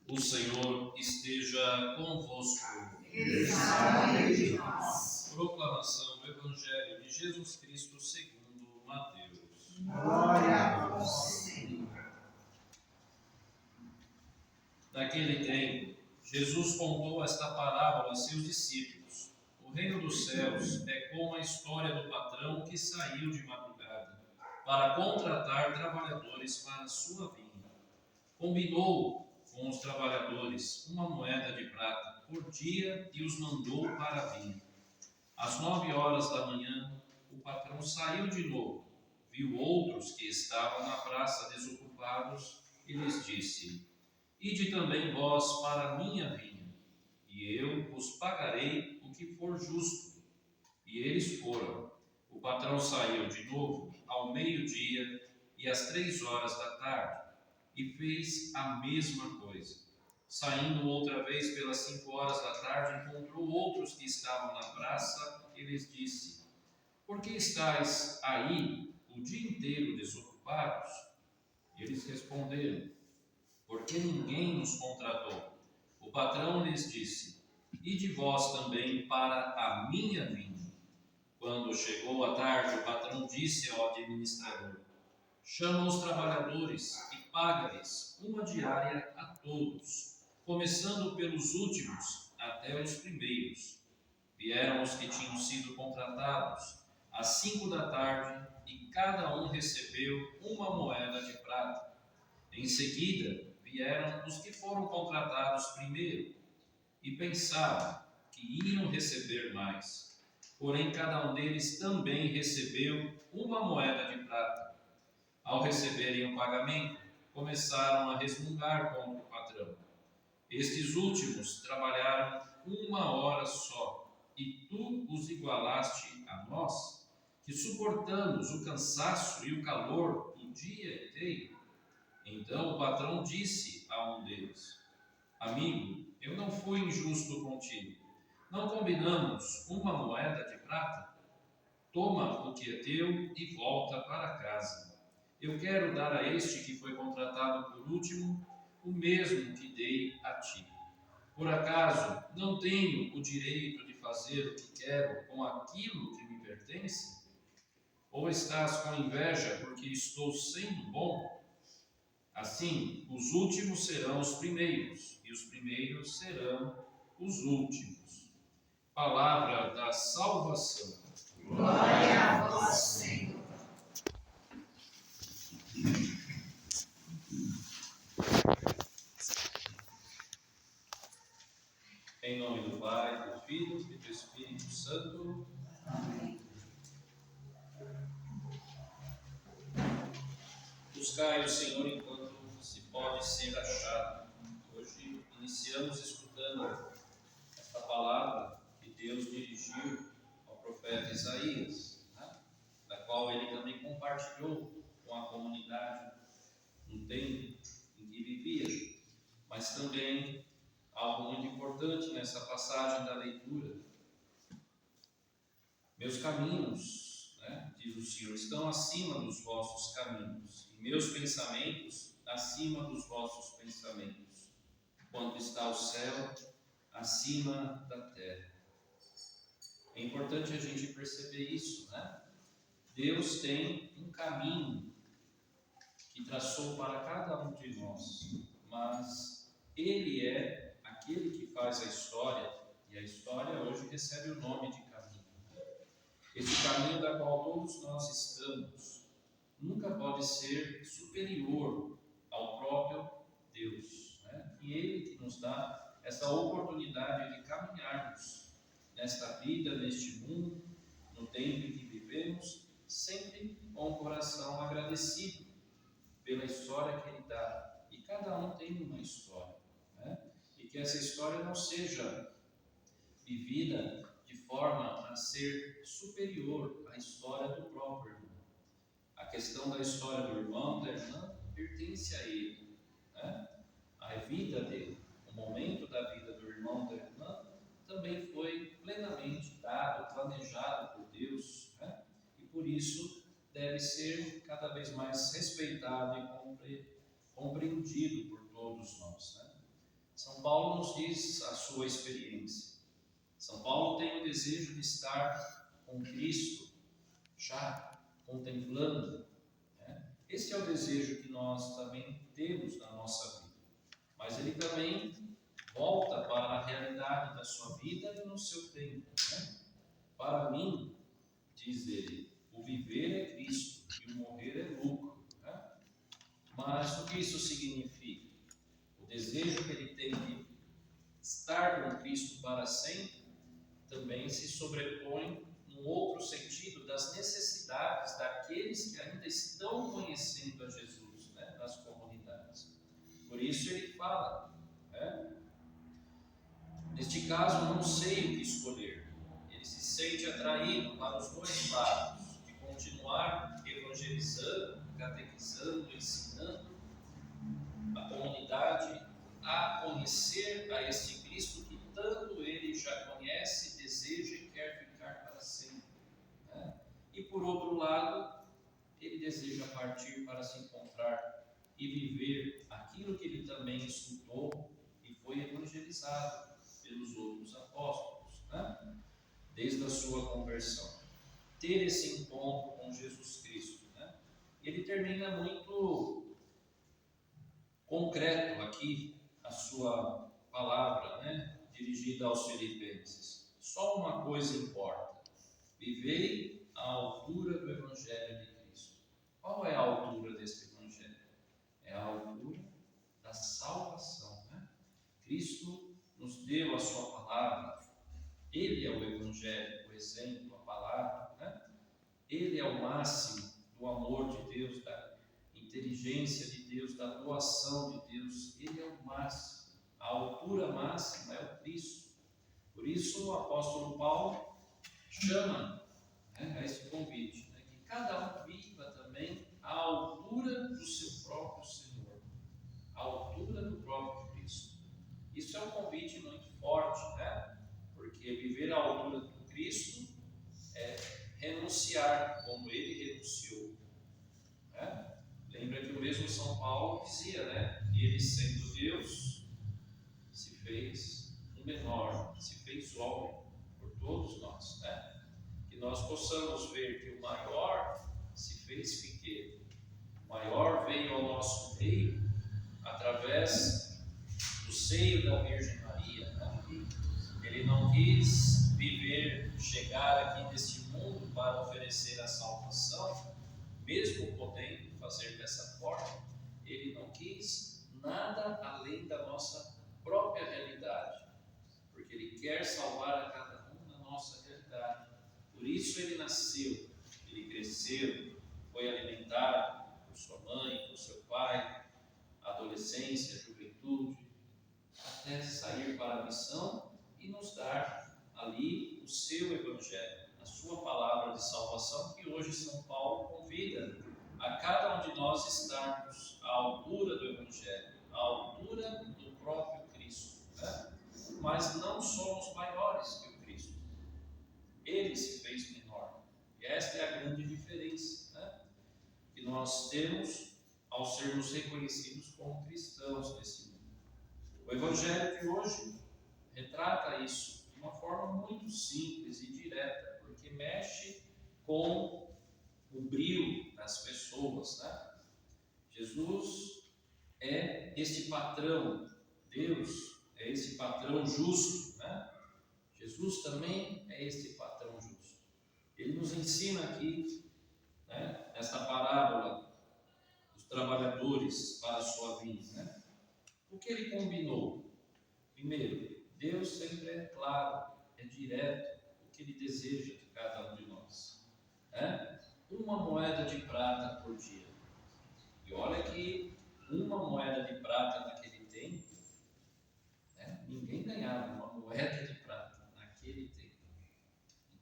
O Senhor esteja convosco. Ele está no meio de nós. Proclamação do Evangelho de Jesus Cristo segundo Mateus. Glória a vós, Senhor. Naquele tempo, Jesus contou esta parábola a seus discípulos. O reino dos céus é como a história do patrão que saiu de madrugada para contratar trabalhadores para a sua vinha. Combinou com os trabalhadores uma moeda de prata por dia e os mandou para a vinha. Às 9 horas da manhã, o patrão saiu de novo, viu outros que estavam na praça desocupados e lhes disse: Ide também vós para a minha vinha, e eu vos pagarei o que for justo. E eles foram. O patrão saiu de novo ao meio-dia e às 3 horas da tarde, e fez a mesma coisa. Saindo outra vez pelas 5 horas da tarde, encontrou outros que estavam na praça e lhes disse: Por que estáis aí o dia inteiro desocupados? E eles responderam: Porque ninguém nos contratou. O patrão lhes disse: Ide vós também para a minha vinha. Quando chegou a tarde, o patrão disse ao administrador: Chama os trabalhadores e paga-lhes uma diária a todos, começando pelos últimos até os primeiros. Vieram os que tinham sido contratados às 5 da tarde e cada um recebeu uma moeda de prata. Em seguida, vieram os que foram contratados primeiro e pensavam que iam receber mais. Porém, cada um deles também recebeu uma moeda de prata. Ao receberem o pagamento, começaram a resmungar contra o patrão. Estes últimos trabalharam 1 hora só, e tu os igualaste a nós, que suportamos o cansaço e o calor o dia inteiro. Então o patrão disse a um deles: Amigo, eu não fui injusto contigo. Não combinamos uma moeda de prata? Toma o que é teu e volta para casa. Eu quero dar a este que foi contratado por último o mesmo que dei a ti. Por acaso não tenho o direito de fazer o que quero com aquilo que me pertence? Ou estás com inveja porque estou sendo bom? Assim, os últimos serão os primeiros, e os primeiros serão os últimos. Palavra da salvação. Glória a vós, Senhor. Em nome do Pai, do Filho e do Espírito Santo. Amém. Buscai o Senhor enquanto se pode ser achado. Hoje iniciamos escutando esta palavra que Deus dirigiu ao profeta Isaías, da qual ele também compartilhou com a comunidade no tempo em que vivia. Mas também algo muito importante nessa passagem da leitura. Meus caminhos, diz o Senhor, estão acima dos vossos caminhos, e meus pensamentos acima dos vossos pensamentos. Quanto está o céu acima da terra. É importante a gente perceber isso, Deus tem um caminho que traçou para cada um de nós, mas Ele é aquele que faz a história, e a história hoje recebe o nome de caminho. Esse caminho da qual todos nós estamos nunca pode ser superior ao próprio Deus, E Ele que nos dá essa oportunidade de caminharmos nesta vida, neste mundo, no tempo em que vivemos, sempre com o coração agradecido pela história que Ele dá. E cada um tem uma história, E que essa história não seja vivida de forma a ser superior à história do próprio irmão. A questão da história do irmão, da irmã, pertence a ele, A vida dele, o momento da vida do irmão, da irmã, também foi plenamente dado, planejado por Deus, E por isso deve ser cada vez mais respeitado e compreendido por todos nós, São Paulo nos diz a sua experiência. São Paulo tem o desejo de estar com Cristo, já contemplando. Esse é o desejo que nós também temos na nossa vida. Mas ele também volta para a realidade da sua vida e no seu tempo. Para mim, diz ele, o viver é Cristo e o morrer é lucro. Mas o que isso significa? O desejo que ele tem de estar com Cristo para sempre também se sobrepõe num outro sentido das necessidades daqueles que ainda estão conhecendo a Jesus, nas comunidades. Por isso ele fala, neste caso não sei o que escolher. Ele se sente atraído para os dois lados, de continuar evangelizando, catequizando, ensinando a comunidade a conhecer a este Cristo que tanto ele já conhece, deseja e quer ficar para sempre. E por outro lado, ele deseja partir para se encontrar e viver aquilo que ele também estudou e foi evangelizado pelos outros apóstolos, desde a sua conversão. Ter esse encontro com Jesus Cristo. Ele termina muito concreto aqui a sua palavra, dirigida aos filipenses. Só uma coisa importa: vivei à altura do Evangelho de Cristo. Qual é a altura deste Evangelho? É a altura da salvação. Cristo nos deu a sua palavra. Ele é o Evangelho, o exemplo, a palavra. Ele é o máximo do amor de Deus, da inteligência de Deus, da doação de Deus. Ele é o máximo. A altura máxima é o Cristo. Por isso o apóstolo Paulo chama a esse convite, que cada um viva também à altura do seu próprio Senhor, à altura do próprio Cristo. Isso é um convite muito forte, porque viver à altura do Cristo é renunciar como ele renunciou. Lembra que o mesmo São Paulo dizia, ele sendo Deus se fez um menor, se fez homem por todos nós, que nós possamos ver que o maior se fez pequeno, o maior veio ao nosso meio através do seio da Virgem Maria. Ele não quis chegar aqui neste mundo para oferecer a salvação, mesmo podendo fazer dessa forma. Ele não quis nada além da nossa própria realidade, porque ele quer salvar a cada um na nossa realidade. Por isso ele nasceu, ele cresceu, foi alimentado por sua mãe, por seu pai, adolescência, juventude, até sair para a missão e nos dar ali o seu Evangelho, a sua palavra de salvação, que hoje São Paulo convida a cada um de nós estarmos à altura do Evangelho, à altura do próprio Cristo. Mas não somos maiores que o Cristo. Ele se fez menor. E esta é a grande diferença que nós temos ao sermos reconhecidos como cristãos nesse mundo. O Evangelho de hoje retrata isso de uma forma muito simples e direta, porque mexe com o brilho das pessoas. Jesus é este patrão, Deus é esse patrão justo. Jesus também é este patrão justo. Ele nos ensina aqui, nesta parábola dos trabalhadores para a sua vinda. O que ele combinou? Primeiro, Deus sempre é claro, é direto, o que ele deseja de cada um de nós. Uma moeda de prata por dia. E olha que uma moeda de prata naquele tempo, ninguém ganhava uma moeda de prata naquele tempo.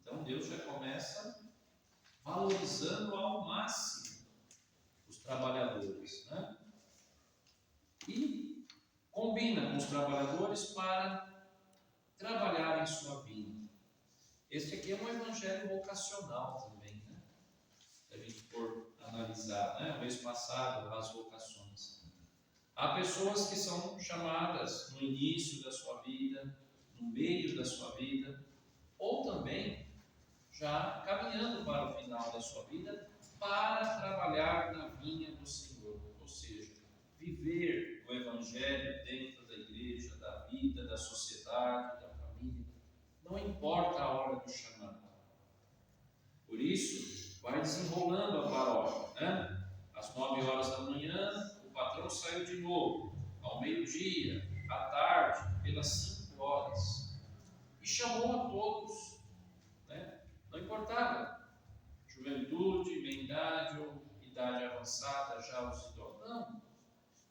Então Deus já começa valorizando ao máximo os trabalhadores, e combina com os trabalhadores para trabalhar em sua vinda. Este aqui é um evangelho vocacional também, se a gente for analisar, o mês passado, as vocações. Há pessoas que são chamadas no início da sua vida, no meio da sua vida, ou também já caminhando para o final da sua vida, para trabalhar na vinha do Senhor, ou seja, viver o Evangelho dentro da igreja, da vida, da sociedade, da família, não importa a hora do chamado. Por isso, vai desenrolando a paróquia, né? Às 9 horas da manhã, o patrão saiu de novo, ao meio-dia, à tarde, pelas 5 horas, e chamou a todos, né? Não importava juventude, meia-idade ou idade avançada, já os idosos. Não.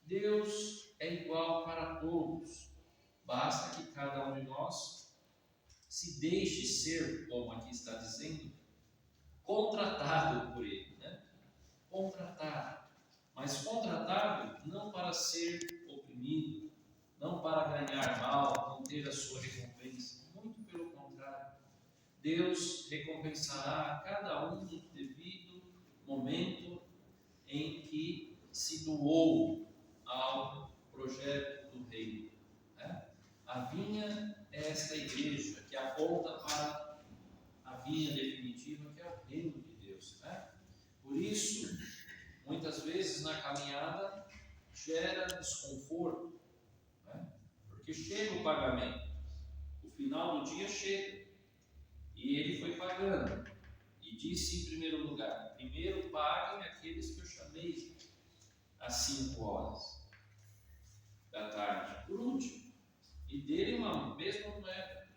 Deus é igual para todos. Basta que cada um de nós se deixe ser, como aqui está dizendo, contratado por Ele. Né? Contratado. Mas contratado não para ser oprimido, não para ganhar mal, não ter a sua recompensa. Muito pelo contrário. Deus recompensará a cada um no devido momento em que se doou ao projeto do reino. Né? A vinha é esta igreja que aponta para a vinha definitiva, que é o reino de Deus. Né? Por isso, muitas vezes na caminhada gera desconforto, né? Porque chega o pagamento, o final do dia chega. E ele foi pagando. E disse em primeiro lugar: primeiro paguem aqueles que eu chamei às 5 horas da tarde. Por último, e dele uma mesma moeda.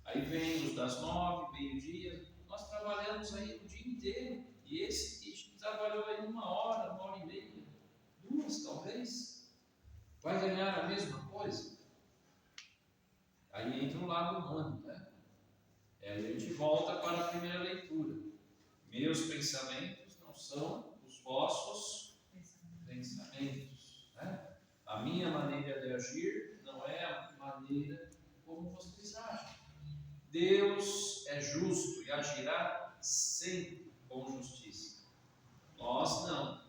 Aí vem os das 9, meio-dia. Nós trabalhamos aí o dia inteiro. E esse que trabalhou aí 1 hora e meia, 2 talvez, vai ganhar a mesma coisa. Aí entra o lado humano, né? A gente volta para a primeira leitura. Meus pensamentos não são os vossos pensamentos. Né? A minha maneira de agir não é a maneira como vocês agem. Deus é justo e agirá sempre com justiça. Nós não.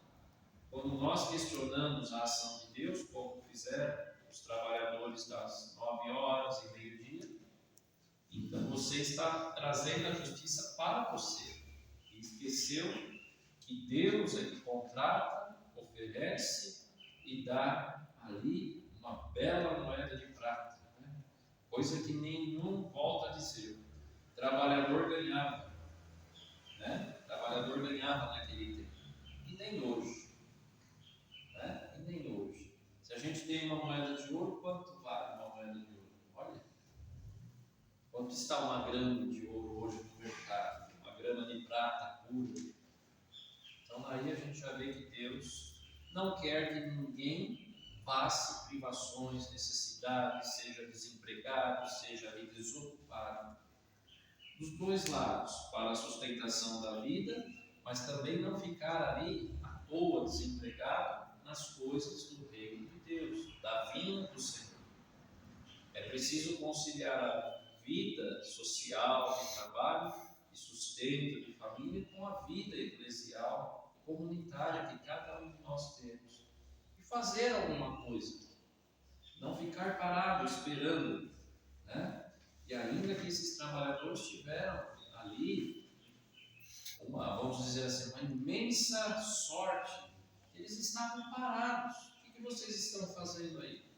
Quando nós questionamos a ação de Deus, como fizeram os trabalhadores das 9 horas e meio-dia, então você está trazendo a justiça para você. E esqueceu que Deus é que contrata, oferece e dá ali uma bela moeda de prata. Né? Coisa que nenhum, volta a dizer, trabalhador ganhava. Né? Trabalhador ganhava naquele tempo. E nem hoje. Né? E nem hoje. Se a gente tem uma moeda de ouro, quanto vale uma moeda de ouro? Olha. Quanto está uma grama de ouro hoje no mercado? Uma grama de prata pura. Então aí a gente já vê que Deus não quer que ninguém passe privações, necessidades, seja desempregado, seja desocupado. Dos dois lados, para a sustentação da vida, mas também não ficar ali à toa desempregado nas coisas do reino de Deus, da vinha do Senhor. É preciso conciliar a vida social, de trabalho e sustento de família com a vida eclesial, comunitária que cada um de nós temos. E fazer alguma coisa. Não ficar parado esperando. Né? E ainda que esses trabalhadores tiveram ali vamos dizer assim, uma imensa sorte. Eles estavam parados. O que vocês estão fazendo aí?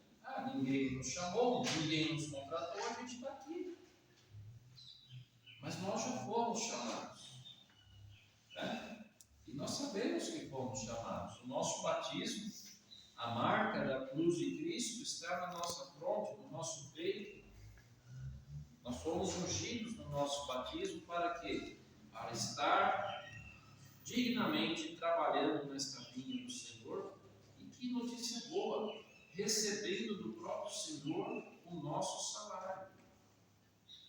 Ninguém nos chamou, ninguém nos contratou, a gente está aqui. Mas nós já fomos chamados. Né? E nós sabemos que fomos chamados. O nosso batismo, a marca da cruz de Cristo está na nossa fronte, no nosso peito. Nós fomos ungidos no nosso batismo para quê? Para estar dignamente trabalhando nesta vinha do Senhor. E que notícia boa! Recebendo do próprio Senhor o nosso salário.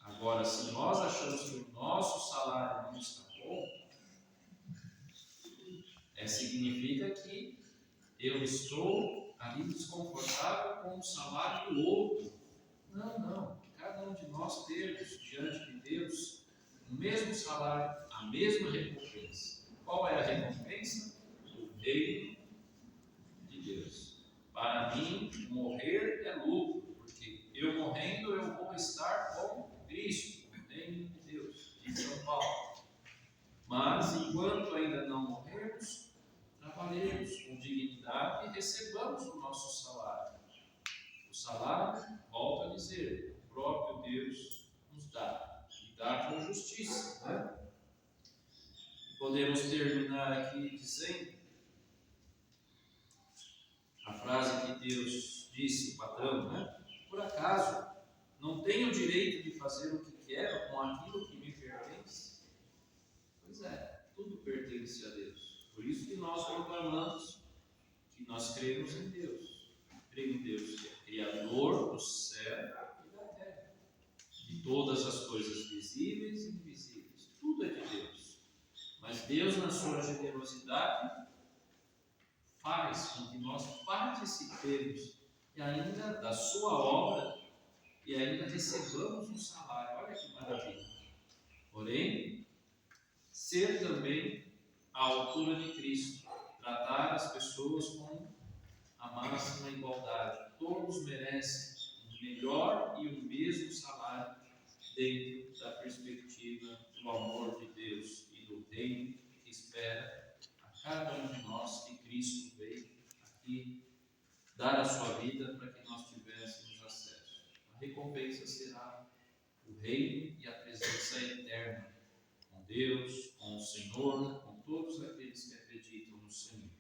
Agora, se nós achamos que o nosso salário não está bom, significa que eu estou ali desconfortável com o salário do outro. Não. Cada um de nós temos diante de Deus o mesmo salário, a mesma recompensa. Qual é a recompensa? O reino de Deus. Para mim, morrer é lucro, porque eu morrendo eu vou estar com Cristo, no reino de Deus, diz São Paulo. Mas, enquanto ainda não morremos, trabalhemos com dignidade e recebamos o nosso salário. O salário, volto a dizer, o próprio Deus nos dá, e dá com justiça, né? Podemos terminar aqui dizendo a frase que Deus disse, o patrão, né? Por acaso, não tenho o direito de fazer o que quero com aquilo que me pertence? Pois é, tudo pertence a Deus. Por isso que nós proclamamos que nós cremos em Deus. Cremos em Deus que é Criador do céu e da terra, de todas as coisas visíveis e invisíveis. Tudo é de Deus. Mas Deus, na sua generosidade, faz com que nós participemos e ainda da sua obra e ainda recebamos um salário. Olha que maravilha. Porém, ser também à altura de Cristo, tratar as pessoas com a máxima igualdade. Todos merecem um melhor e o mesmo salário dentro da perspectiva do amor de Deus e do reino que espera a cada um de nós que Cristo veio aqui dar a sua vida para que nós tivéssemos acesso. A recompensa será o reino e a presença eterna com Deus, com o Senhor, com todos aqueles que acreditam no Senhor.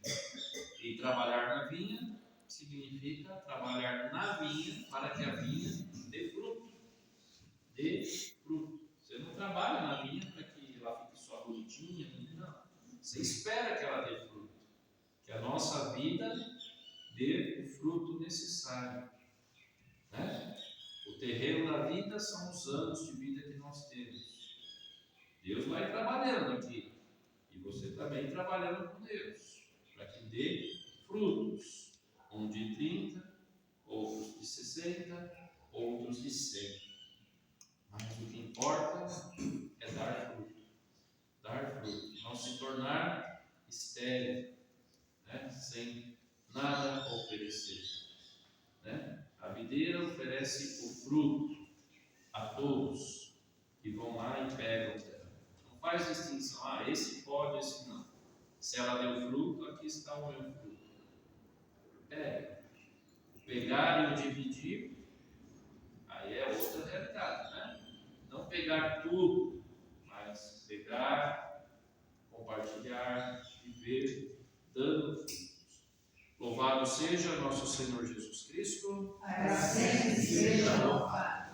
E trabalhar na vinha significa trabalhar na vinha para que a vinha dê fruto. Dê fruto. Você não trabalha na vinha para que ela fique só bonitinha, não. Você espera que ela dê fruto. Que a nossa vida dê o fruto necessário. Né? O terreno da vida são os anos de vida que nós temos. Deus vai trabalhando aqui. E você também trabalhando com Deus. Para que dê frutos. Um de 30, outros de 60, outros de 100. Mas o que importa é dar fruto. Dar fruto. Não se tornar estéril, né? Sem nada oferecer. Né? A videira oferece o fruto a todos que vão lá e pegam dela. Não faz distinção. Esse pode, esse não. Se ela deu fruto, aqui está o meu fruto. Pega. O pegar e o dividir, aí é outra realidade, né? Não pegar tudo, mas pegar, compartilhar, viver, dando frutos. Louvado seja nosso Senhor Jesus Cristo. Para sempre seja